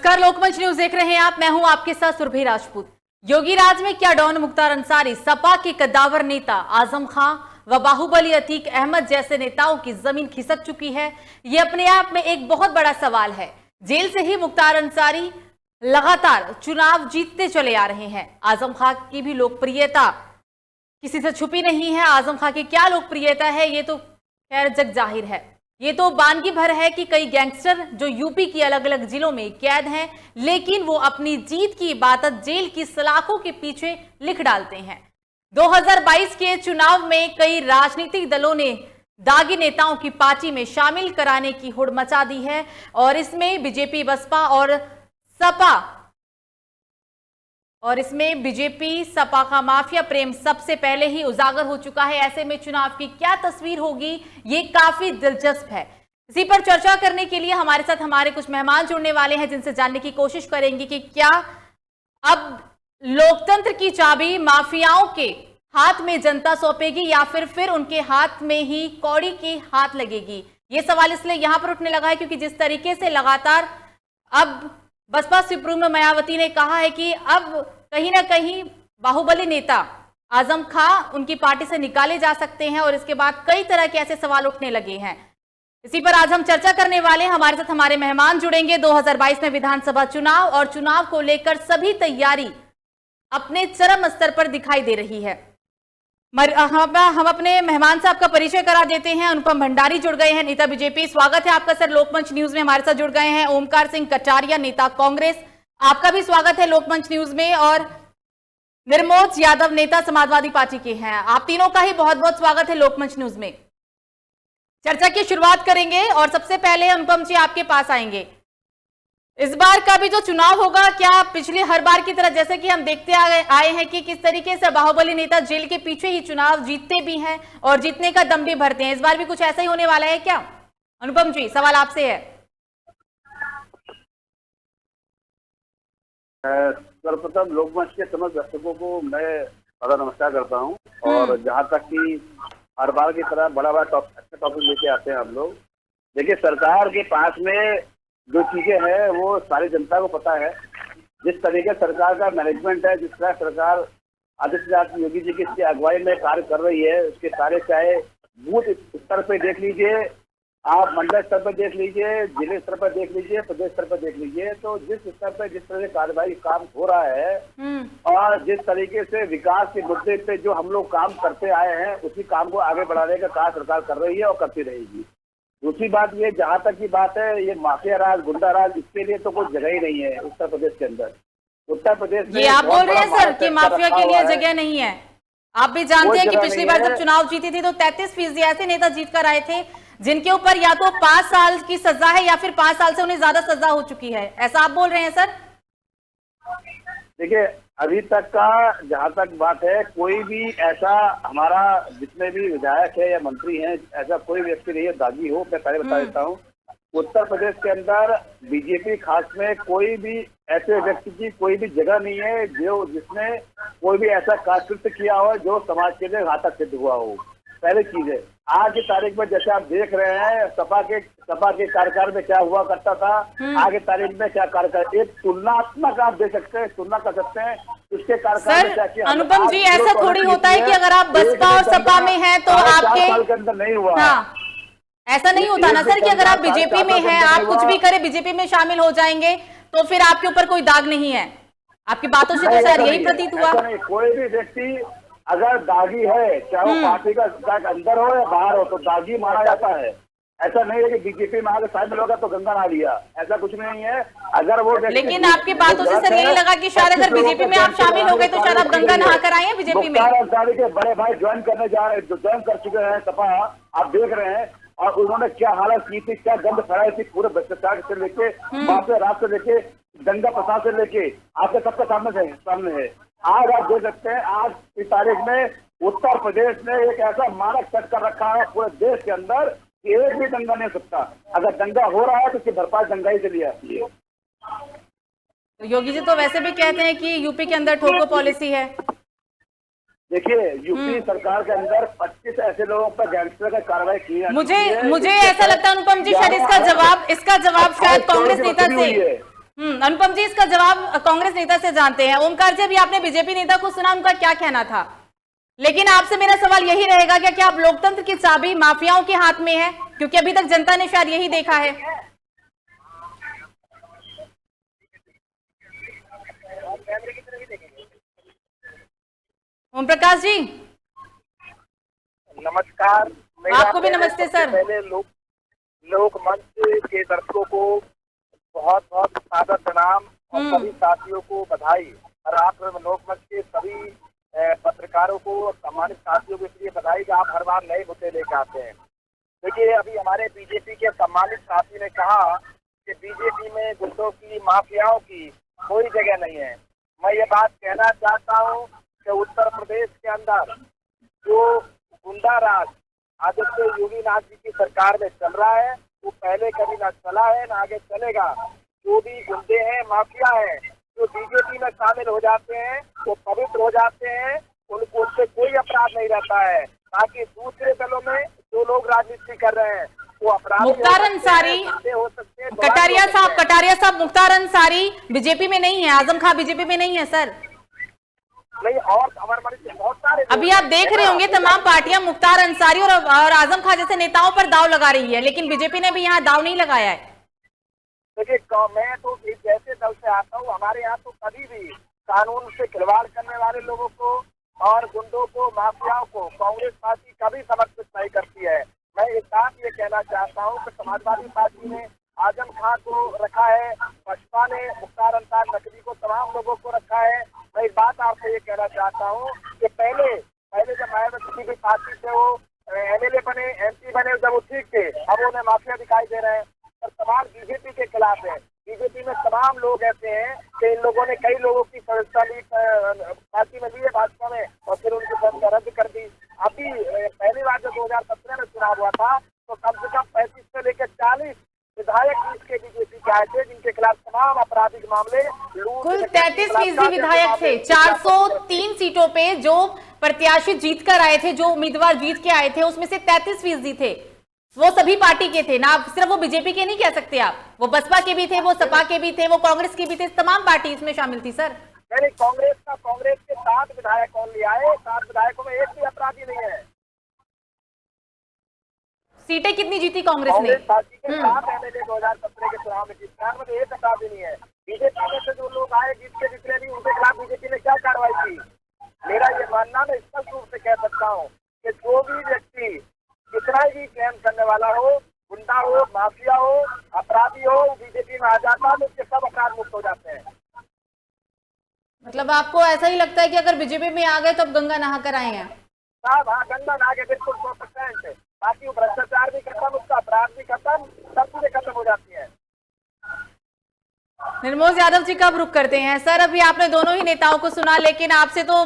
नमस्कार, लोकमंच न्यूज देख रहे हैं आप। मैं हूं आपके साथ सुरभि राजपूत। योगी राज में क्या डॉन मुख्तार अंसारी, सपा के कद्दावर नेता आजम खां व बाहुबली अतीक अहमद जैसे नेताओं की जमीन खिसक चुकी है? ये अपने आप में एक बहुत बड़ा सवाल है। जेल से ही मुख्तार अंसारी लगातार चुनाव जीतते चले आ रहे हैं। आजम खां की भी लोकप्रियता किसी से छुपी नहीं है। आजम खां की क्या लोकप्रियता है ये तो खैर जग जाहिर है। ये तो बानगी भर है कि कई गैंगस्टर जो यूपी की अलग अलग जिलों में कैद हैं, लेकिन वो अपनी जीत की इबादत जेल की सलाखों के पीछे लिख डालते हैं। 2022 के चुनाव में कई राजनीतिक दलों ने दागी नेताओं की पार्टी में शामिल कराने की होड़ मचा दी है और इसमें बीजेपी, बसपा और सपा का माफिया प्रेम सबसे पहले ही उजागर हो चुका है। ऐसे में चुनाव की क्या तस्वीर होगी, ये काफी दिलचस्प है। इसी पर चर्चा करने के लिए हमारे साथ हमारे कुछ मेहमान जुड़ने वाले हैं, जिनसे जानने की कोशिश करेंगे कि क्या अब लोकतंत्र की चाबी माफियाओं के हाथ में जनता सौंपेगी या फिर उनके हाथ में ही कौड़ी की हाथ लगेगी। ये सवाल इसलिए यहां पर उठने लगा है क्योंकि जिस तरीके से लगातार अब बसपा सुप्रीमो मायावती ने कहा है कि अब कहीं ना कहीं बाहुबली नेता आजम खां उनकी पार्टी से निकाले जा सकते हैं और इसके बाद कई तरह के ऐसे सवाल उठने लगे हैं। इसी पर आज हम चर्चा करने वाले हैं। हमारे साथ हमारे मेहमान जुड़ेंगे। 2022 में विधानसभा चुनाव और चुनाव को लेकर सभी तैयारी अपने चरम स्तर पर दिखाई दे रही है। हम अपने मेहमान से आपका परिचय करा देते हैं। अनुपम भंडारी जुड़ गए हैं, नेता बीजेपी। स्वागत है आपका सर लोकमंच न्यूज में। हमारे साथ जुड़ गए हैं ओमकार सिंह कटारिया, नेता कांग्रेस। आपका भी स्वागत है लोकमंच न्यूज में। और निर्मोच यादव, नेता समाजवादी पार्टी के हैं। आप तीनों का ही बहुत बहुत स्वागत है लोकमंच न्यूज में। चर्चा की शुरुआत करेंगे और सबसे पहले अनुपम जी आपके पास आएंगे। इस बार का भी जो चुनाव होगा, क्या पिछली हर बार की तरह जैसे कि हम देखते आए हैं कि किस तरीके से बाहुबली नेता जेल के पीछे ही चुनाव जीतते भी हैं और जीतने का दम भी भरते हैं, इस बार भी कुछ ऐसा ही होने वाला है क्या? अनुपम जी, सवाल आपसे है। सर्वप्रथम लोकमंच के समस्त दर्शकों को मैं नमस्कार करता हूं। और जहां तक कि हर बार की तरह बड़ा अच्छा टॉपिक लेके आते हैं हम लोग। देखिए, सरकार के पास में जो चीजें हैं वो सारी जनता को पता है। जिस तरीके सरकार का मैनेजमेंट है, जिस तरह सरकार आदित्यनाथ योगी जी की इसकी अगुवाई में कार्य कर रही है, उसके सारे चाहे बूथ स्तर पे देख लीजिए, आप मंडल स्तर पर देख लीजिए, जिले स्तर पर देख लीजिए, प्रदेश स्तर पर देख लीजिए, तो जिस स्तर पर जिस तरह से कार्यवाही काम हो रहा है और जिस तरीके से विकास के मुद्दे पे जो हम लोग काम करते आए हैं, उसी काम को आगे बढ़ाने का कार्य सरकार कर रही है और करती रहेगी। दूसरी बात ये, जहां तक की बात है, ये माफिया राज, गुंडा राज, इसके लिए तो कोई जगह ही नहीं है उत्तर प्रदेश के अंदर। उत्तर प्रदेश में ये आप बोल रहे हैं सर कि माफिया के लिए जगह नहीं है? आप भी जानते हैं कि पिछली बार जब चुनाव जीती थी तो 33% ऐसे नेता जीत कर आए थे जिनके ऊपर या तो 5 साल की सजा है या फिर 5 साल से उन्हें ज्यादा सजा हो चुकी है। ऐसा आप बोल रहे हैं सर? देखिए, अभी तक का जहां तक बात है, कोई भी ऐसा हमारा जितने भी विधायक है या मंत्री हैं, ऐसा कोई व्यक्ति नहीं है दागी हो। मैं पहले बता देता हूँ, उत्तर प्रदेश के अंदर बीजेपी खास में कोई भी ऐसे व्यक्ति की कोई भी जगह नहीं है जो जिसने कोई भी ऐसा कार्य किया हो जो समाज के लिए घातक सिद्ध हुआ हो। पहली चीज है, आज की तारीख में जैसे आप देख रहे हैं सपा के कार्यकाल में क्या हुआ करता था, आगे तारीख में क्या कार्यकाल, एक तुलनात्मक आप दे सकते हैं, तुलना कर सकते हैं इसके कार्यकाल में क्या किया। अनुपम जी, ऐसा थोड़ी होता है कि अगर आप बसपा और सपा में हैं तो आपके साल के अंदर नहीं हुआ। हाँ, ऐसा नहीं होता ना सर कि अगर आप बीजेपी में हैं, आप कुछ भी करें, बीजेपी में शामिल हो जाएंगे तो फिर आपके ऊपर कोई दाग नहीं है। आपकी बातों से तो सर यही प्रतीत हुआ। कोई भी व्यक्ति अगर दागी है, चाहे वो पार्टी का अंदर हो या बाहर हो, तो दागी माना जाता है। ऐसा नहीं है कि बीजेपी में आगे शामिल होगा तो गंगा नहा लिया, ऐसा कुछ नहीं है। अगर वो लेकिन आपकी बातों से सर यही लगा कि शायद अगर बीजेपी में आप शामिल हो गए तो शायद आप गंगा नहा कर आए हैं बीजेपी में। के बड़े भाई ज्वाइन करने जा रहे, जो ज्वाइन कर चुके हैं सपा, आप देख रहे हैं, और उन्होंने क्या हालत की थी, क्या गंद फैलाई थी पूरे भ्रष्टाचार से लेके, माफिया राज से लेके, दंगा प्रसाद से लेके, आपके सबके सामने है। आज आप देख सकते हैं, आज की तारीख में उत्तर प्रदेश ने एक ऐसा मानक सेट कर रखा है पूरे देश के अंदर कि एक भी दंगा नहीं हो सकता। अगर दंगा हो रहा है तो उसकी भरपाई दंगाई से ली जाती है। तो योगी जी तो वैसे भी कहते हैं कि यूपी के अंदर ठोको पॉलिसी है। देखिए, यूपी सरकार के अंदर 25 ऐसे लोगों पर गैंगस्टर का कार्रवाई की है। मुझे ऐसा लगता है अनुपम जी, शायद इसका जवाब शायद कांग्रेस नेता से अनुपम जी, इसका जवाब कांग्रेस नेता से जानते हैं। ओमकार जी, अभी आपने बीजेपी नेता को सुना, उनका क्या कहना था, लेकिन आपसे मेरा सवाल यही रहेगा कि क्या अब लोकतंत्र की चाबी माफियाओं के हाथ में है? क्योंकि अभी तक जनता ने शायद यही देखा है। ओम प्रकाश जी, नमस्कार। आपको भी नमस्ते सर। पहले लोक मंच के दर्शकों को बहुत बहुत सादर प्रणाम और सभी साथियों को बधाई, और आप लोक मंच के सभी पत्रकारों को और सम्मानित साथियों को इसलिए बधाई कि आप हर बार नए मुद्दे लेकर आते हैं। देखिए, अभी हमारे बीजेपी के सम्मानित साथी ने कहा कि बीजेपी में गुंडों की, माफियाओं की कोई जगह नहीं है। मैं ये बात कहना चाहता हूँ कि उत्तर प्रदेश के अंदर जो गुंडा राज आदित्य योगी नाथ जी की सरकार में चल रहा है, वो पहले कभी ना चला है ना आगे चलेगा। जो भी गुंडे हैं, माफिया हैं, जो बीजेपी में शामिल हो जाते हैं वो पवित्र हो जाते हैं, उनको उससे कोई अपराध नहीं रहता है। बाकी दूसरे दलों में जो लोग राजनीति कर रहे हैं वो अपराध मुख्तार अंसारी, हो सकते हैं। कटारिया साहब, मुख्तार अंसारी बीजेपी में नहीं है, आजम खां बीजेपी में नहीं है सर। नहीं, और हमारे बहुत सारे अभी आप देख रहे होंगे तमाम पार्टियां मुख्तार अंसारी और आजम खां जैसे नेताओं पर दाव लगा रही है, लेकिन बीजेपी ने भी यहाँ दाव नहीं लगाया है। देखिए, मैं तो एक जैसे दल से आता हूँ, हमारे यहाँ तो कभी भी कानून से खिलवाड़ करने वाले लोगों को और गुंडों को, माफियाओं को कांग्रेस पार्टी कभी समर्थित नहीं करती है। मैं एक बात ये कहना चाहता हूँ कि समाजवादी पार्टी ने आजम खां को रखा है, बसपा ने मुख्तार अंसारी नकवी को, तमाम लोगों को रखा है। मैं एक बात आपसे ये कहना चाहता हूँ कि पहले जब मायावती भी पार्टी से वो एमएलए बने, एमपी बने, जब वो ठीक थे, अब उन्हें माफिया दिखाई दे रहे हैं और तमाम बीजेपी के खिलाफ है। बीजेपी में तमाम लोग ऐसे हैं कि इन लोगों ने कई लोगों की सदस्यता ली, पार्टी में ली है भाजपा में, और फिर उनकी सदस्यता रद्द कर दी। अभी पहली बार जब 2017 में चुनाव हुआ था तो कम से कम 35 से लेकर 40 विधायक इसके बीजेपी के आए थे, जिनके खिलाफ तमाम आपराधिक मामले, कुल 33% विधायक थे। 403 सीटों पे जो प्रत्याशी जीत कर आए थे, जो उम्मीदवार जीत के आए थे, उसमें से 33% थे, वो सभी पार्टी के थे ना। सिर्फ वो बीजेपी के नहीं कह सकते आप, वो बसपा के भी थे, वो सपा के भी थे, वो कांग्रेस के भी थे, तमाम पार्टी इसमें शामिल थी सर। कांग्रेस के 7 विधायक कौन ले आए? 7 विधायकों में एक भी अपराधी नहीं है। सीटें कितनी जीती कांग्रेस ने? पार्टी के 7 एमएलए 2017 के चुनाव में जीते, में एक अपराधी नहीं है। बीजेपी में से जो लोग आए जीत के जितने भी, उनके खिलाफ बीजेपी ने क्या कार्रवाई की? मेरा ये मानना, मैं स्पष्ट रूप से कह सकता हूँ कि जो भी व्यक्ति कितना भी क्लेम करने वाला हो, गुंडा हो, माफिया हो, अपराधी हो, बीजेपी में आ जाता है तो उसके सब अपराध मुक्त हो जाते हैं। मतलब आपको ऐसा ही लगता है कि अगर बीजेपी में आ गए तो अब गंगा नहा कर आए हैं? साहब, हाँ, गंगा नहा के बिल्कुल 100%। बाकी वो भ्रष्टाचार भी खत्म, उसका अपराध भी खत्म, सब चीजें खत्म हो जाती है। निर्मोज यादव जी कब रुख करते हैं सर? अभी आपने दोनों ही नेताओं को सुना, लेकिन आपसे तो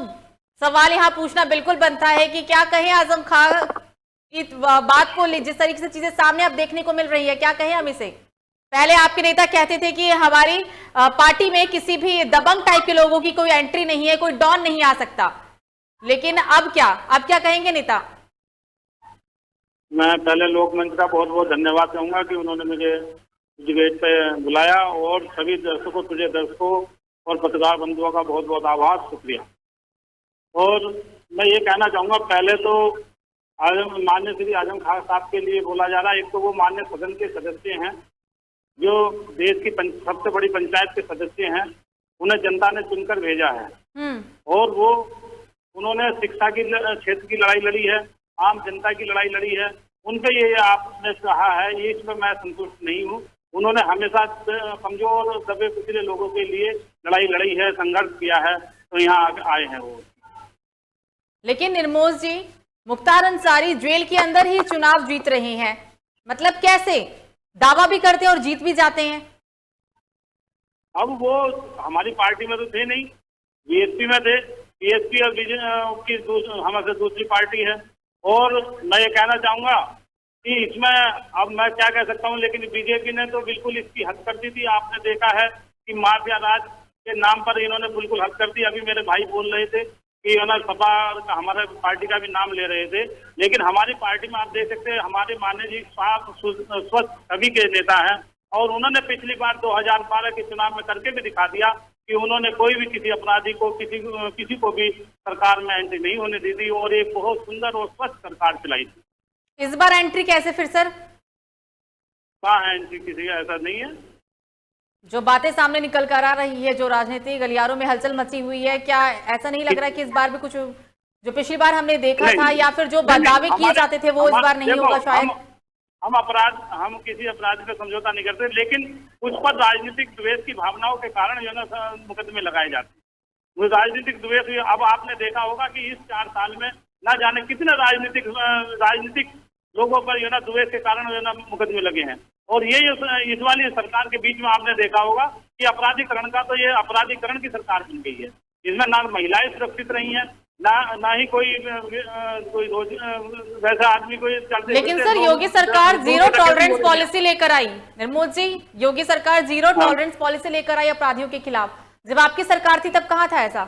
सवाल यहाँ पूछना बिल्कुल बनता है कि क्या कहें आजम खां की बात को, जिस तरीके से चीजें सामने अब देखने को मिल रही है, क्या कहें हम इसे? पहले आपके नेता कहते थे कि हमारी पार्टी में किसी भी दबंग टाइप के लोगों की कोई एंट्री नहीं है, कोई डॉन नहीं आ सकता, लेकिन अब क्या कहेंगे नेता? मैं पहले लोकमंच का बहुत बहुत धन्यवाद कहूंगा कि उन्होंने मुझे डिबेट पे बुलाया, और सभी दर्शकों और पत्रकार बंधुओं का बहुत बहुत आभार, शुक्रिया। और मैं ये कहना चाहूँगा, पहले तो माननीय श्री आजम खान साहब के लिए बोला जा रहा है। एक तो वो माननीय सदन के सदस्य हैं, जो देश की सबसे बड़ी पंचायत के सदस्य हैं, उन्हें जनता ने चुनकर भेजा है, और वो उन्होंने शिक्षा की क्षेत्र की लड़ाई लड़ी है, आम जनता की लड़ाई लड़ी है। उनपे ये आपने कहा है, ये इसमें मैं संतुष्ट नहीं हूँ। उन्होंने हमेशा कमजोर, दबे कुचले लोगों के लिए लड़ाई लड़ी है, संघर्ष किया है, तो यहाँ आए हैं वो। लेकिन निर्मोज जी, मुख्तार अंसारी जेल के अंदर ही चुनाव जीत रहे हैं, मतलब कैसे? दावा भी करते हैं और जीत भी जाते हैं। अब वो हमारी पार्टी में तो थे नहीं, बीएसपी में थे। बीएसपी और की हमारे दूसरी पार्टी है। और मैं ये कहना चाहूँगा कि इसमें अब मैं क्या कह सकता हूँ, लेकिन बीजेपी ने तो बिल्कुल इसकी हद कर दी थी। आपने देखा है कि माफिया राज के नाम पर इन्होंने बिल्कुल हद कर दी। अभी मेरे भाई बोल रहे थे कि सपा हमारे पार्टी का भी नाम ले रहे थे, लेकिन हमारी पार्टी में आप देख सकते हैं हमारे माननीय जी साफ स्वच्छ छवि के नेता हैं, और उन्होंने पिछली बार 2012 के चुनाव में करके भी दिखा दिया कि उन्होंने कोई भी किसी अपराधी को किसी को भी सरकार में एंट्री नहीं होने दी थी और एक बहुत सुंदर और स्वच्छ सरकार चलाई थी। इस बार एंट्री कैसे फिर सर? कहाँ एंट्री किसी का ऐसा नहीं है। जो बातें सामने निकल कर आ रही है, जो राजनीतिक गलियारों में हलचल मची हुई है, क्या ऐसा नहीं लग रहा कि इस बार भी कुछ जो पिछली बार हमने देखा था या फिर जो दावे किए जाते थे वो इस बार नहीं होगा शायद? हम किसी अपराध पे समझौता नहीं करते, लेकिन उस पर राजनीतिक द्वेष की भावनाओं के कारण जो है ना मुकदमे लगाए जाते हैं। वो राजनीतिक द्वेष, अब आपने देखा होगा कि इस 4 साल में न जाने कितने राजनीतिक लोगों पर जो है ना द्वेष के कारण जो है ना मुकदमे लगे हैं। और ये इस वाली सरकार के बीच में आपने देखा होगा कि अपराधीकरण का तो ये अपराधीकरण की सरकार बन गई है। इसमें ना महिलाएं सुरक्षित रही हैं, ना ही कोई रोज वैसा आदमी कोई चलते। लेकिन सर योगी सरकार जीरो टॉलरेंस पॉलिसी लेकर आई। निर्मोद जी, योगी सरकार जीरो टॉलरेंस पॉलिसी लेकर आई अपराधियों के खिलाफ। जब आपकी सरकार थी तब कहाँ था ऐसा?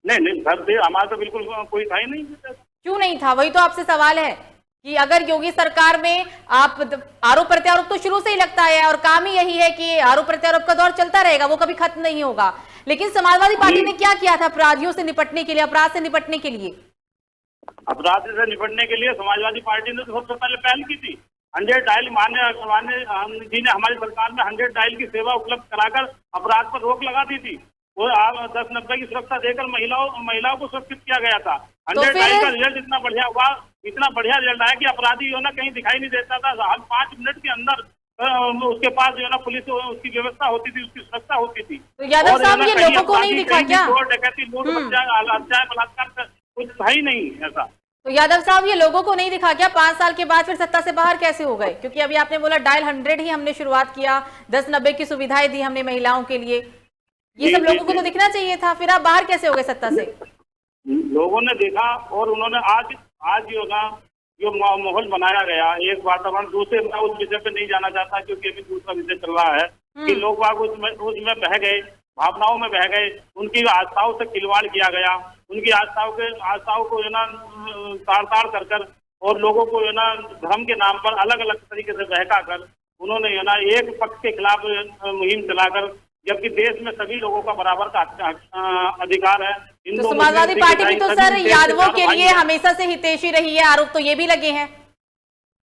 नहीं सर, हमारा तो बिल्कुल कोई था ही नहीं। क्यों नहीं था? वही तो आपसे सवाल है कि अगर योगी सरकार में आप आरोप प्रत्यारोप तो शुरू से ही लगता है और काम ही यही है कि आरोप प्रत्यारोप का दौर चलता रहेगा, वो कभी खत्म नहीं होगा। लेकिन समाजवादी पार्टी ने क्या किया था अपराधियों से निपटने के लिए, अपराध से निपटने के लिए? अपराध से निपटने के लिए समाजवादी पार्टी ने तो सबसे पहले पहल की थी। 100 डायल मान्य जी ने हमारी सरकार में 100 डायल की सेवा उपलब्ध कराकर अपराध पर रोक लगा दी थी। वो 10-90 की सुरक्षा देकर महिलाओं को सुरक्षित किया गया था। 100 डायल का रिजल्ट इतना बढ़िया रिजल्ट आया कि अपराधी जो ना कहीं दिखाई नहीं देता था। हर 5 मिनट के अंदर उसके पास जो है ना पुलिस उसकी व्यवस्था होती थी, उसकी सुरक्षा होती थी। तो यादव साहब ये लोगों को नहीं दिखा क्या? डकैती, लूट, हत्या, बलात्कार कुछ था ही नहीं ऐसा। तो यादव साहब ये लोगों को नहीं दिखा क्या? 5 साल के बाद फिर सत्ता से बाहर कैसे हो गए? क्योंकि अभी आपने बोला डायल 100 ही हमने शुरुआत किया, 10-90 की सुविधाएं दी हमने महिलाओं के लिए, ये सब लोगों को तो दिखना चाहिए था। फिर आप बाहर कैसे हो गए सत्ता से? लोगों ने देखा और उन्होंने आज जो माहौल बनाया गया, एक वातावरण, दूसरे मैं उस विषय पे नहीं जाना चाहता क्योंकि अभी दूसरा विषय चल रहा है कि लोग बाग उसमें बह गए, भावनाओं में बह गए, उनकी आस्थाओं से खिलवाड़ किया गया, उनकी आस्थाओं को जो ना ताड़ कर और लोगों को जो ना धर्म के नाम पर अलग अलग तरीके से बहका कर उन्होंने जो ना एक पक्ष के खिलाफ मुहिम चलाकर, जबकि देश में सभी लोगों का बराबर का अधिकार है। तो समाजवादी पार्टी भी तो सर यादवों के लिए हमेशा से हितैषी रही है, आरोप तो ये भी लगे हैं।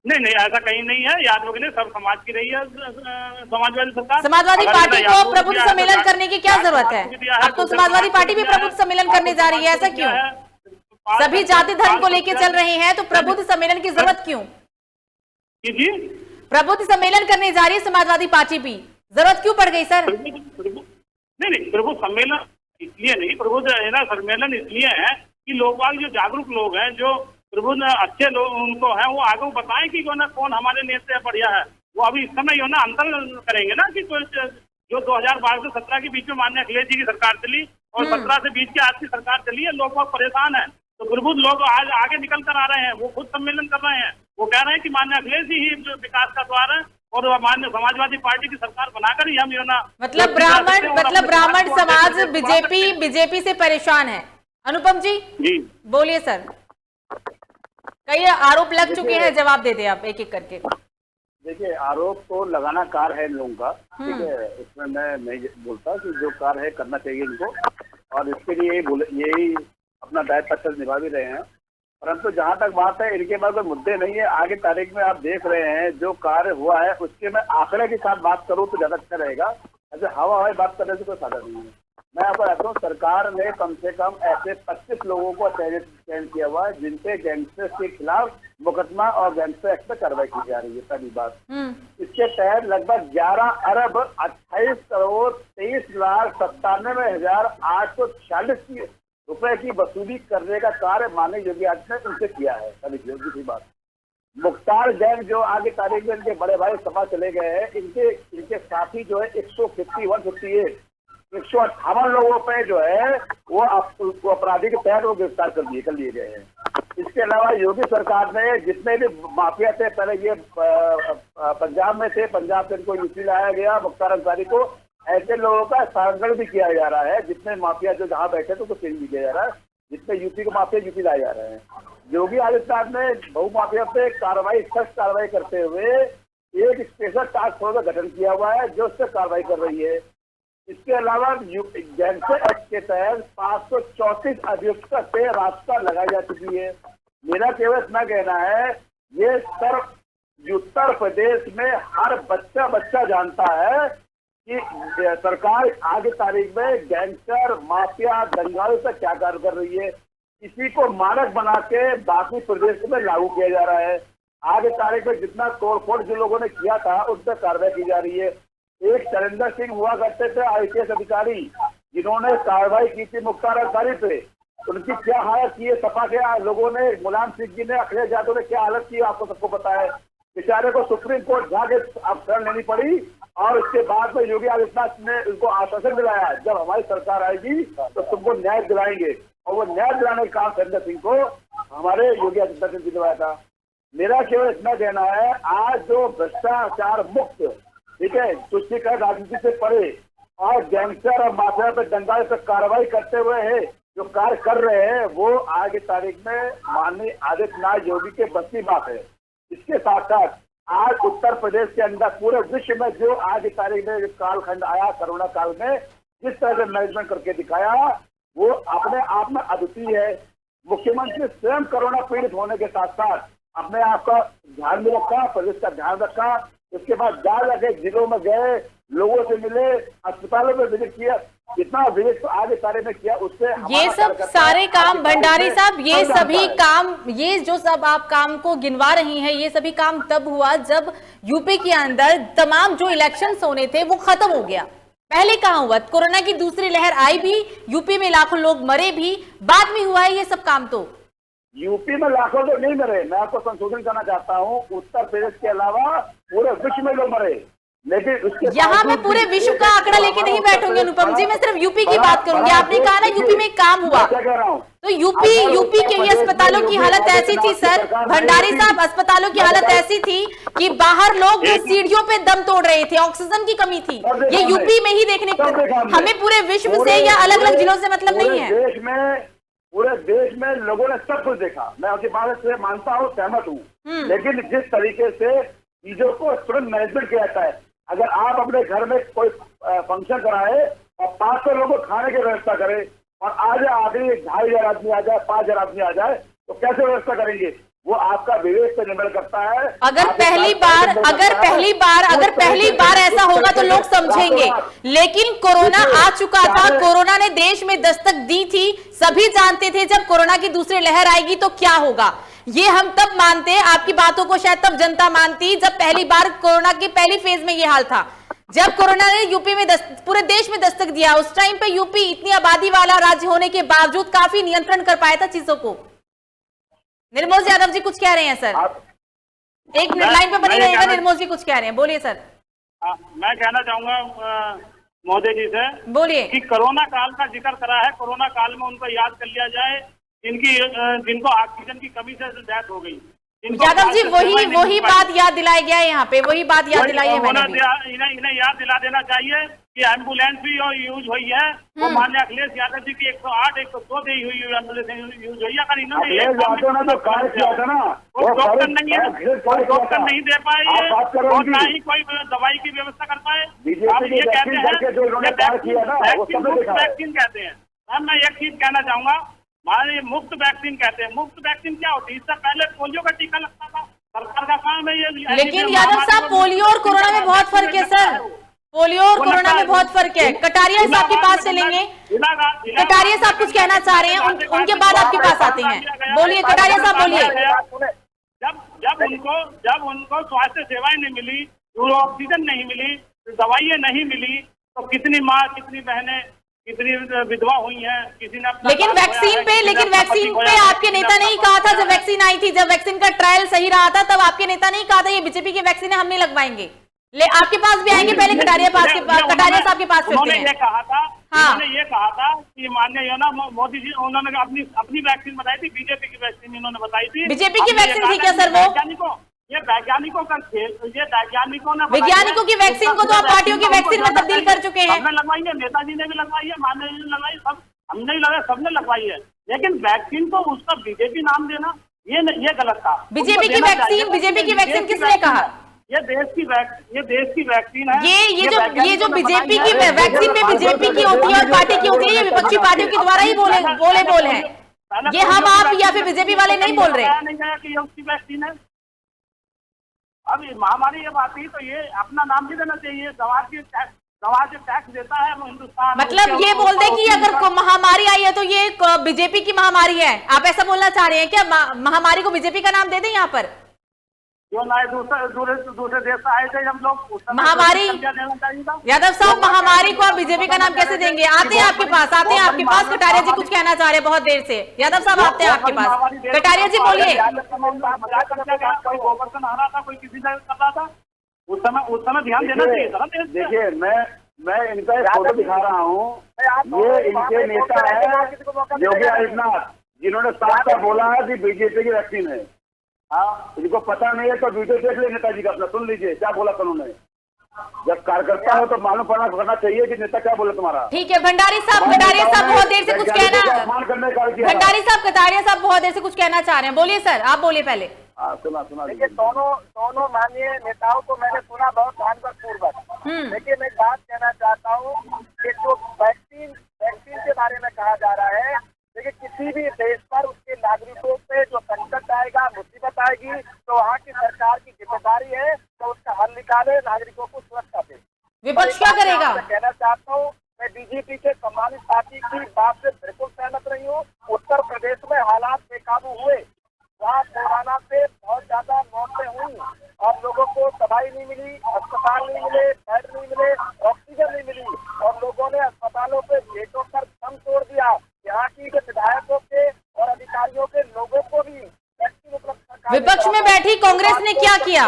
नहीं ऐसा कहीं नहीं है। यादवों के लिए सब समाज की रही है समाजवादी सरकार। समाजवादी पार्टी को प्रबुद्ध सम्मेलन करने की क्या जरूरत है? अब तो समाजवादी पार्टी भी प्रबुद्ध सम्मेलन करने जा रही है, ऐसा क्यों? सभी जाति धर्म को लेके चल रहे हैं तो प्रबुद्ध सम्मेलन की जरूरत क्यों? जी, प्रबुद्ध सम्मेलन करने जा रही है समाजवादी पार्टी भी, जरूरत क्यों पड़ गई सर? नहीं प्रभु सम्मेलन इसलिए नहीं, प्रभु सम्मेलन इसलिए है कि लोग जो जागरूक लोग हैं, जो प्रभु अच्छे लोग उनको हैं, वो आगे बताएं कि कौन हमारे नेता बढ़िया है। वो अभी इस समय ना अंतर करेंगे ना कि जो 2012 से 17 के बीच में माननीय अखिलेश जी की सरकार चली और 17 से 20 की आज की सरकार चली है, लोग बहुत परेशान है। तो प्रबुद्ध लोग आज आगे निकल कर आ रहे हैं, वो खुद सम्मेलन कर रहे हैं, वो कह रहे हैं कि माननीय अखिलेश जी ही विकास का द्वार है और माननीय समाजवादी पार्टी की सरकार बनाकर ही हम यो ना मतलब ब्राह्मण समाज बीजेपी से परेशान है। अनुपम जी बोलिए सर, कई आरोप लग चुके हैं, जवाब दे दे आप एक एक करके। देखिए, आरोप तो लगाना कार्य है इन लोगों का, ठीक है, इसमें मैं नहीं बोलता कि जो कार्य है करना चाहिए इनको और इसके लिए यही अपना दायित्व निभा भी रहे हैं। परंतु जहां तक बात है, इनके पास कोई मुद्दे नहीं है। आगे तारीख में आप देख रहे हैं जो कार्य हुआ है उसके मैं आंकड़े के साथ बात करूं तो ज्यादा अच्छा रहेगा। ऐसे हवा बात करने से कोई फायदा नहीं है। मैं आपको कहता हूँ, सरकार ने कम से कम ऐसे 25 लोगों को चयन किया हुआ है जिनपे गैंगस्टर्स के खिलाफ मुकदमा और गैंगस्टर एक्ट पर कार्रवाई की जा रही है। पहली बात, इसके तहत लगभग 11 अरब 28 करोड़ 23,97,846 रुपए की वसूली करने का कार्य माननीय योगी आदित्यनाथ ने उनसे किया है। दूसरी बात, मुख्तार गैंग जो आगे तारीख में इनके बड़े भाई सभा चले गए हैं, इनके साथी जो है 158 लोगों पे जो है वो अपराधी के तहत वो गिरफ्तार कर लिए गए हैं। इसके अलावा योगी सरकार ने जितने भी माफिया थे, पहले ये पंजाब में थे, पंजाब से इनको यूपी लाया गया, मुख्तार अंसारी को, ऐसे लोगों का स्थानांतरण भी किया जा रहा है। जितने माफिया जो जहाँ बैठे थे उनको चेंज भी किया जा रहा है, जितने यूपी के माफिया यूपी लाए जा रहे हैं। योगी आदित्यनाथ ने बहु माफिया पे सख्त कार्रवाई करते हुए एक स्पेशल टास्क फोर्स का गठन किया हुआ है जो उस पर कार्रवाई कर रही है। इसके अलावा गैंगस्टर एक्ट के तहत 534 अभियुक्तों पे रास्ता लगाई जा चुकी है। मेरा केवल इतना कहना है, ये उत्तर प्रदेश में हर बच्चा जानता है कि सरकार आगे तारीख में गैंगस्टर, माफिया, दंगाओं से क्या कार्य कर रही है। इसी को मानक बना के बाकी प्रदेश में लागू किया जा रहा है। आगे तारीख में जितना तोड़फोड़ जो लोगों ने किया था उस पर कार्रवाई की जा रही है। एक चरिंदर सिंह हुआ करते थे IPS अधिकारी, जिन्होंने कार्रवाई की थी मुख्तार अंसारी पे, उनकी क्या हालत की है सपा के लोगों ने, मुलायम सिंह जी ने, अखिलेश यादव ने क्या हालत की आपको सबको पता है। बेचारे को सुप्रीम कोर्ट जाके अब शरण लेनी पड़ी और उसके बाद में योगी आदित्यनाथ ने उनको आश्वासन दिलाया जब हमारी सरकार आएगी तो तुमको न्याय दिलाएंगे, और वो न्याय दिलाने का काम चरिंदर सिंह को हमारे योगी आदित्यनाथ ने दिलवाया था। मेरा केवल इतना कहना है, आज जो भ्रष्टाचार मुक्त, ठीक है, तुष्टिकरण राजनीति से परे और गैंगस्टर और माफिया पे, दंगाई पे कार्रवाई करते हुए है जो कार्य कर रहे हैं, वो आज की तारीख में माननीय आदित्यनाथ योगी के बस की बात है। इसके साथ साथ आज उत्तर प्रदेश के अंदर पूरे विश्व में जो आज की तारीख में कालखंड आया, कोरोना काल में जिस तरह से मैनेजमेंट करके दिखाया, वो अपने आप में अद्वितीय है। मुख्यमंत्री स्वयं कोरोना पीड़ित होने के साथ साथ अपने आप का ध्यान में रखा, प्रदेश का ध्यान रखा। उसके बाद जाके जिलों में गए, लोगों से मिले, अस्पतालों में विजिट किया, जितना विजिट आगे सारे में किया उससे ये सब सारे काम भंडारी साहब, ये सभी काम, ये जो सब आप काम को गिनवा रही हैं, ये सभी काम तब हुआ जब यूपी के अंदर तमाम जो इलेक्शंस होने थे वो खत्म हो गया। पहले कहाँ हुआ? कोरोना की दूसरी लहर आई भी, यूपी में लाखों लोग मरे भी, बाद में हुआ है ये सब काम। तो यूपी में लाखों लोग नहीं मरे, मैं आपको संशोधन करना चाहता हूँ, उत्तर प्रदेश के अलावा पूरे विश्व में लोग मरे, लेकिन उसके यहाँ मैं पूरे विश्व का आंकड़ा लेके नहीं बैठूंगी अनुपम जी, मैं सिर्फ यूपी की बात करूंगी। आपने कहा ना यूपी में काम हुआ, तो यूपी के ये अस्पतालों की हालत ऐसी थी सर, भंडारी साहब, अस्पतालों की हालत ऐसी थी कि बाहर लोग सीढ़ियों पे दम तोड़ रहे थे, ऑक्सीजन की कमी थी। ये यूपी में ही देखने को, हमें पूरे विश्व से या अलग अलग जिलों से मतलब नहीं है। पूरे देश में लोगों ने सब कुछ देखा, मैं आपकी बात से मानता हूँ, सहमत हूँ, लेकिन जिस तरीके से चीजों को तुरंत मैनेजमेंट किया जाता है, अगर आप अपने घर में कोई फंक्शन कराए और 500 लोगों को खाने की व्यवस्था करें और आज आखिरी 2500 आदमी आ जाए, 5000 आदमी आ जाए, तो कैसे व्यवस्था करेंगे? वो आपका विवेक पर निर्भर करता है। अगर पहली बार ऐसा होगा तो लोग समझेंगे, लेकिन कोरोना आ चुका था, कोरोना ने देश में दस्तक दी थी, सभी जानते थे जब कोरोना की दूसरी लहर आएगी तो क्या होगा। ये हम तब मानते, आपकी बातों को शायद तब जनता मानती जब पहली बार कोरोना के पहली फेज में ये हाल था, जब कोरोना ने यूपी में पूरे देश में दस्तक दिया। उस टाइम पे यूपी इतनी आबादी वाला राज्य होने के बावजूद काफी नियंत्रण कर पाया था चीजों को। निर्मोल यादव जी कुछ कह रहे हैं सर, एक मिनट लाइन पे बने रहिएगा। निर्मोल जी कुछ कह रहे हैं, बोलिए सर। मैं कहना चाहूंगा मोदी जी से, बोलिए, कि कोरोना काल का जिक्र करा है, कोरोना काल में उनको याद कर लिया जाए जिनको ऑक्सीजन की कमी से डेथ हो गई। यादव जी वही बात याद दिलाई गया है, यहाँ पे वही बात याद दिलाई है मैंने। इन्हें याद दिला देना चाहिए कि एम्बुलेंस भी यूज हुई है, वो माननीय अखिलेश यादव जी की 108, 102 दी हुई एम्बुलेंस यूज हुई है। अगर इन्होंने डॉक्टर नहीं है, कोई डॉक्टर नहीं दे पाए और ना ही कोई दवाई की व्यवस्था कर पाए। आप ये कहते हैं वैक्सीन कहते हैं। मैम मैं एक चीज कहना चाहूंगा, हमारे मुफ्त वैक्सीन कहते हैं, मुफ्त वैक्सीन क्या होती है? इससे पहले पोलियो का टीका लगता था, सरकार का काम है ये। लेकिन यादव साहब पोलियो और कोरोना में बहुत फर्क है सर, पोलियो और कोरोना में बहुत फर्क है। कटारिया साहब के पास चलेंगे, कटारिया साहब कुछ कहना चाह रहे हैं, उनके बाद आपके पास आते हैं। बोलिए कटारिया साहब, बोलिए। जब उनको स्वास्थ्य सेवाएं नहीं मिली, ऑक्सीजन नहीं मिली, दवाइयां नहीं मिली, तो कितनी माँ, कितनी बहनें, कितनी विधवा हुई हैं, किसी ने। लेकिन वैक्सीन पे आपके नेता ने ही कहा था, जब वैक्सीन आई थी, जब वैक्सीन का ट्रायल सही रहा था, तब आपके नेता ने ही कहा था ये बीजेपी की वैक्सीन है, हम नहीं लगवाएंगे। आपके पास भी आएंगे, पहले कटारिया साहब के पास उन्होंने ये कहा था, उन्होंने ये कहा था कि माननीय ना मोदी जी, उन्होंने अपनी वैक्सीन बताई थी, बीजेपी की वैक्सीन इन्होंने बताई थी। बीजेपी की वैक्सीन थी क्या सर? वो ये वैज्ञानिकों का खेल, ये वैज्ञानिकों की वैक्सीन को तो आप पार्टियों की वैक्सीन में तब्दील कर चुके हैं। हमने लगवाई है, नेताजी ने भी लगवाई है, माननीय जी ने लगवाई, सब हमने ही लगाया, सबने लगवाई है। लेकिन वैक्सीन को उसका बीजेपी नाम देना ये गलत था। बीजेपी की वैक्सीन किसने कहा? ये देश की वैक्सीन है। ये जो बीजेपी की वैक्सीन में बीजेपी की होती है और पार्टी की होती है, ये विपक्षी पार्टियों के द्वारा ही बोल है। ये हम आप या फिर बीजेपी वाले नहीं बोल रहे। नहीं गया कि ये उसकी वैक्सीन है। अब महामारी जब आती है तो ये अपना नाम भी देना चाहिए। दवा जो टैक्स देता है वो हिंदुस्तान। मतलब ये बोल दे कि अगर महामारी आई है तो ये बीजेपी की महामारी है, आप ऐसा बोलना चाह रहे हैं क्या? महामारी को बीजेपी का नाम दे दें यहाँ पर? क्यों ना दूसरे देश से आए थे हम लोग। महामारी यादव साहब, महामारी को आप बीजेपी का नाम कैसे देंगे? आते हैं आपके पास कटारिया जी कुछ कहना चाह रहे हैं बहुत देर से। यादव साहब आते हैं आपके पास, कटारिया जी बोलिए। कोई गोवर्धन आ रहा था, कोई किसी से कर रहा था, उस समय ध्यान देना चाहिए था। देखिए मैं इनका एक फोटो दिखा रहा हूँ। ये इनके नेता है योगी आदित्यनाथ, जिन्होंने साफ साफ बोला है कि बीजेपी की वैक्सीन है। हाँ, इनको पता नहीं है तो वीडियो देख ले नेताजी का, अपना सुन लीजिए क्या बोला था उन्होंने। जब कार्यकर्ता हो तो मालूम करना चाहिए कि नेता क्या बोला तुम्हारा। ठीक है, भंडारी साहब कटारिया साहब बहुत देर से कुछ कहना, भंडारी साहब कटारिया साहब बहुत देर से कुछ कहना चाह रहे हैं। बोलिए सर, आप बोलिए पहले। सुना देखिए, दोनों माननीय नेताओं को मैंने सुना बहुत ध्यानपूर्वक। देखिए, मैं एक बात कहना चाहता हूँ कि जो वैक्सीन के बारे में कहा जा रहा है, देखिए किसी भी देश पर उसके नागरिकों पे जो संकट आएगा, मुसीबत आएगी, तो वहाँ की सरकार की जिम्मेदारी है तो उसका हल निकाले, नागरिकों को सुरक्षा दे। विपक्ष क्या करेगा? कहना चाहता हूँ, मैं बीजेपी के सम्मानित पार्टी की बात से बिल्कुल सहमत रही हूँ। उत्तर प्रदेश में हालात बेकाबू हुए, वहाँ कोरोना से बहुत ज्यादा मौतें हुई और लोगों को दवाई नहीं मिली, अस्पताल नहीं मिले, बेड नहीं मिले, ऑक्सीजन नहीं मिली और लोगों ने अस्पतालों पे गेटों पर दम तोड़ दिया। यहाँ की विधायकों के और अधिकारियों के लोगों को भी वैक्सीन उपलब्ध। विपक्ष में बैठी कांग्रेस ने क्या किया?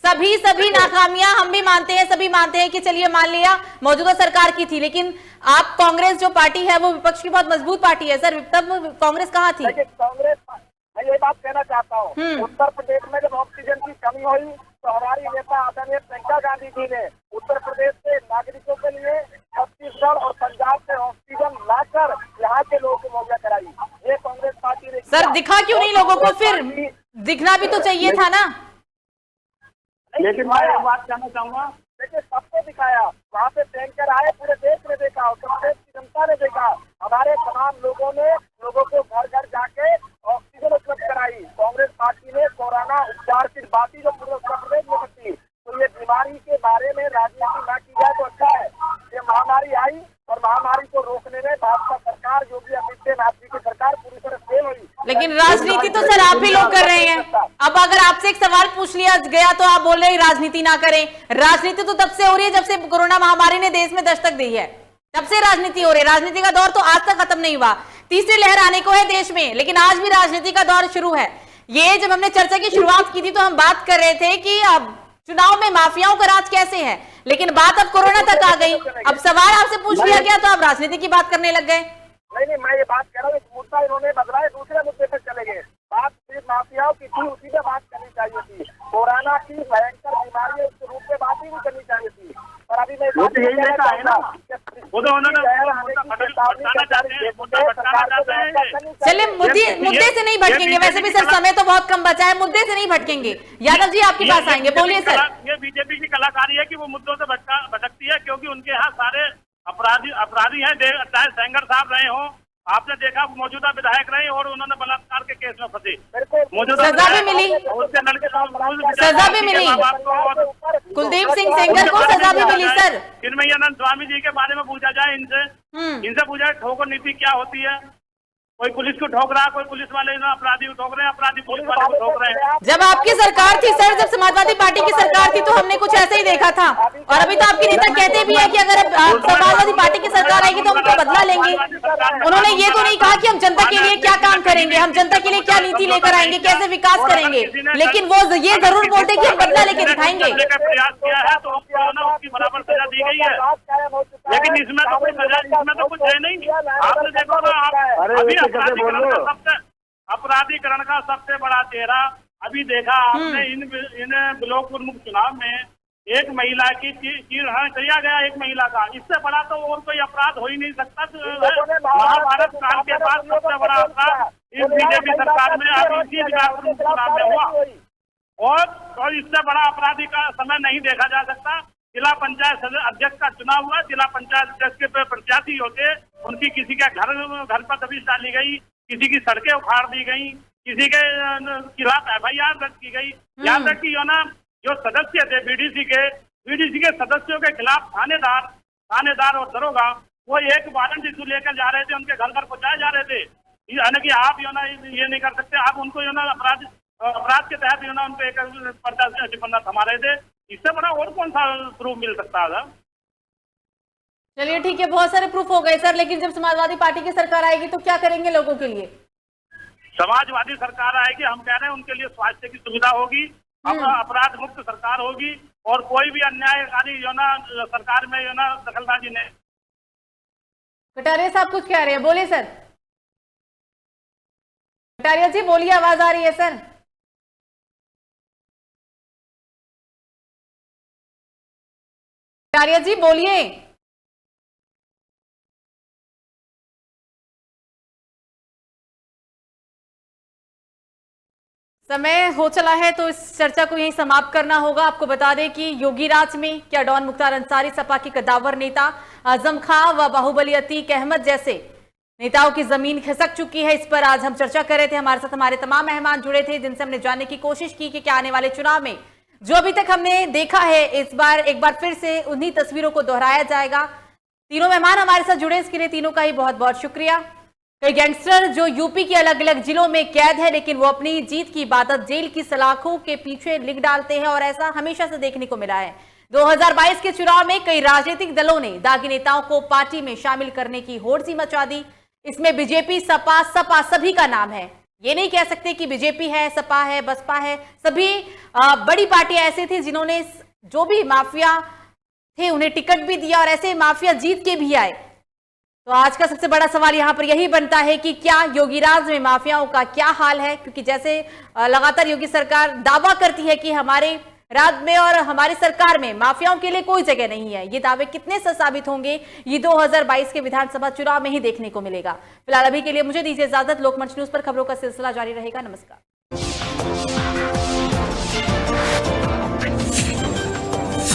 सभी नाकामियां हम भी मानते हैं, सभी मानते हैं कि चलिए मान लिया मौजूदा सरकार की थी, लेकिन आप कांग्रेस जो पार्टी है वो विपक्ष की बहुत मजबूत पार्टी है सर। तब कांग्रेस कहाँ थी? कांग्रेस, मैं ये बात कहना चाहता हूँ, उत्तर प्रदेश में जब ऑक्सीजन की कमी हुई तो हमारी नेता आदरणीय प्रियंका गांधी जी ने उत्तर प्रदेश के नागरिकों के लिए छत्तीसगढ़ और पंजाब से ऑक्सीजन लाकर यहाँ के लोगों को मुहैया कराई। ये कांग्रेस पार्टी ने। सर दिखा क्यों नहीं लोगों को? फिर दिखना भी तो चाहिए था ना। लेकिन मैं एक बात कहना चाहूंगा, देखिए सबको दिखाया, वहाँ पे टैंकर आए, पूरे देश ने देखा, उत्तर प्रदेश की जनता ने देखा, हमारे तमाम लोगों ने लोगों को घर घर जाके ऑक्सीजन उपलब्ध कराई। कांग्रेस पार्टी ने कोरोना उपचार की बात जो पूरे उत्तर प्रदेश में करती, तो ये बीमारी के बारे में राजनीति न की जाए तो अच्छा है। ये महामारी आई और महामारी को रोकने में भाजपा सरकार, योगी आदित्यनाथ जी की सरकार पूरी तरह फेल हुई। लेकिन राजनीति तो सर आप ही लोग कर रहे हैं। अब अगर आपसे एक सवाल पूछ लिया गया तो आप बोल रहे हैं राजनीति ना करें। राजनीति तो तब से हो रही है जब से कोरोना महामारी ने देश में दस्तक दी है, तब से राजनीति हो रही है। राजनीति का दौर तो आज तक खत्म नहीं हुआ, तीसरी लहर आने को है देश में, लेकिन आज भी राजनीति का दौर शुरू है। ये जब हमने चर्चा की शुरुआत की थी तो हम बात कर रहे थे कि अब चुनाव में माफियाओं का राज कैसे है, लेकिन बात अब कोरोना तक आ गई। अब सवाल आपसे पूछ लिया गया तो आप राजनीति की बात करने लग गए। नहीं, मैं ये बात कह रहा हूँ, इस मुद्दा इन्होंने बदला है, दूसरे मुद्दे पर चले गए। बात सिर्फ माफियाओं की थी, उसी पे बात करनी चाहिए थी। कोरोना की भयंकर बीमारी है, उसके रूप में बात ही नहीं करनी चाहिए थी। और अभी मैं वो तो यही लेकर आए ना, वो तो उन्होंने चलिए मुद्दे से नहीं भटकेंगे, वैसे भी सर समय तो बहुत कम बचा है, मुद्दे से नहीं भटकेंगे। यादव जी आपके पास आएंगे, बोलिए सर। ये बीजेपी की कलाकारी है कि वो मुद्दों से भटकती है, क्योंकि उनके यहाँ सारे अपराधी हैं, चाहे सेंगर साहब रहे हों, आपने देखा मौजूदा विधायक रहे और उन्होंने बलात्कार के केस में फंसे, मौजूदा सजा भी मिली, सजा भी मिली, कुलदीप सिंह सेंगर को सजा भी मिली। सर चिन्मयानंद स्वामी जी के बारे में पूछा जाए, इनसे पूछा जाए ठोकर नीति क्या होती है। कोई पुलिस को ठोक रहा है, कोई पुलिस वाले अपराधी को ठोक रहे हैं, अपराधी पुलिस वाले को ठोक रहे हैं। जब आपकी सरकार थी सर, जब समाजवादी पार्टी की सरकार थी तो हमने कुछ ऐसे ही देखा था, और अभी तो आपके नेता कहते भी है कि अगर समाजवादी पार्टी की सरकार आएगी तो हम उसका बदला लेंगे। उन्होंने ये तो नहीं कहा कि हम जनता के लिए क्या काम करेंगे, हम जनता के लिए क्या नीति लेकर आएंगे, कैसे विकास करेंगे, लेकिन वो ये जरूर बोलते कि हम बदला लेके दिखाएंगे। प्रयास किया है तो उसकी बराबर सजा दी गई है, लेकिन इसमें तो कोई सजा, इसमें तो कुछ है नहीं। आपने देखो ना, अपराधीकरण का सबसे बड़ा चेहरा अभी देखा आपने इन ब्लॉक प्रमुख चुनाव में एक महिला की चीरहरण किया गया, एक महिला का। इससे बड़ा तो और कोई अपराध हो ही नहीं सकता। महाभारत काल के बाद सबसे बड़ा अपराध इस बीजेपी सरकार में अब इसी विकास प्रमुख चुनाव में हुआ। और इससे बड़ा आपराधिक का समय नहीं देखा जा सकता। जिला पंचायत अध्यक्ष का चुनाव हुआ, जिला पंचायत अध्यक्ष के प्रत्याशी होते, उनकी किसी के घर पर दबिश डाली गई, किसी की सड़कें उखाड़ दी गई, किसी के खिलाफ FIR दर्ज की गई। यहाँ तक कि जो सदस्य थे बीडीसी के सदस्यों के खिलाफ थानेदार और दरोगा वो एक वारंट इशू लेकर जा रहे थे, उनके घर पर पहुंचाए जा रहे थे। यानी कि आप ये नहीं कर सकते, आप उनको अपराध के तहत उनको एक पर्चा टिप्पणी थमा रहे थे। इससे बड़ा और कौन सा प्रूफ मिल सकता था? चलिए ठीक है, बहुत सारे प्रूफ हो गए सर, लेकिन जब समाजवादी पार्टी की सरकार आएगी तो क्या करेंगे लोगों के लिए? समाजवादी सरकार आएगी, हम कह रहे हैं उनके लिए स्वास्थ्य की सुविधा होगी, अपराध मुक्त सरकार होगी और कोई भी अन्यायकारी सरकार में दखलंदाजी नहीं। कटारिया साहब कुछ कह रहे हैं, बोलिए सर। कटारिया जी बोलिए, आवाज आ रही है सर। कटारिया जी बोलिए। समय हो चला है तो इस चर्चा को यहीं समाप्त करना होगा। आपको बता दें कि योगीराज में क्या डॉन मुख्तार अंसारी, सपा के कद्दावर नेता आजम खां व बाहुबली अतीक अहमद जैसे नेताओं की जमीन खिसक चुकी है, इस पर आज हम चर्चा कर रहे थे। हमारे साथ हमारे तमाम मेहमान जुड़े थे जिनसे हमने जानने की कोशिश की कि क्या आने वाले चुनाव में जो अभी तक हमने देखा है इस बार एक बार फिर से उन्हीं तस्वीरों को दोहराया जाएगा। तीनों मेहमान हमारे साथ जुड़े, इसके लिए तीनों का ही बहुत बहुत शुक्रिया। कई गैंगस्टर जो यूपी के अलग अलग जिलों में कैद है, लेकिन वो अपनी जीत की इबादत जेल की सलाखों के पीछे लिख डालते हैं और ऐसा हमेशा से देखने को मिला है। 2022 के चुनाव में कई राजनीतिक दलों ने दागी नेताओं को पार्टी में शामिल करने की होड़ सी मचा दी। इसमें बीजेपी, सपा सभी का नाम है। ये नहीं कह सकते कि बीजेपी है, सपा है, बसपा है, सभी बड़ी पार्टियां ऐसी थी जिन्होंने जो भी माफिया थे उन्हें टिकट भी दिया और ऐसे माफिया जीत के भी आए। तो आज का सबसे बड़ा सवाल यहां पर यही बनता है कि क्या योगीराज में माफियाओं का क्या हाल है, क्योंकि जैसे लगातार योगी सरकार दावा करती है कि हमारे राज्य में और हमारी सरकार में माफियाओं के लिए कोई जगह नहीं है। ये दावे कितने सच साबित होंगे ये 2022 के विधानसभा चुनाव में ही देखने को मिलेगा। फिलहाल अभी के लिए मुझे दीजिए इजाजत। लोकमंच न्यूज पर खबरों का सिलसिला जारी रहेगा। नमस्कार।